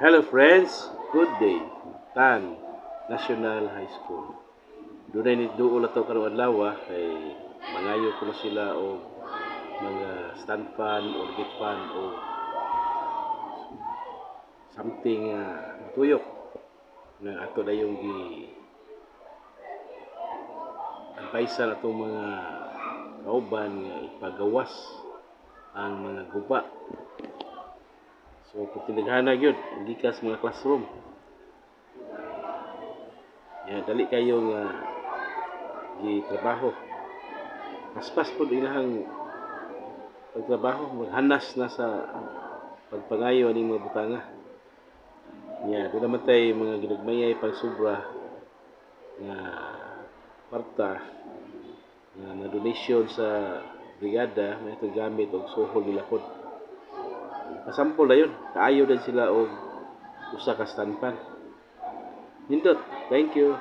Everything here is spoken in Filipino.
Hello friends, good day. Tan National High School. Dunay ni duol ato karong adlaw kay mangayo ko na sila og mga stand fan or gate fan o something tuyok na ato dayong gi advice na itong mga kauban nga ipagawas ang mga guba. So pagtinaghana gyud gikas mga classroom. Ya dali kayo nga gitrabaho. Paspas po ilahang pagtrabaho maghanas na sa pagpangayo aning mga butanga. Ya doon naman tayo mga ginagmayay pang sobra nga parta na donation sa brigada na ito gamit og suhol nilakod. Pasampol na yun, kaayo din sila og usa ka stand pan. Nindot, thank you.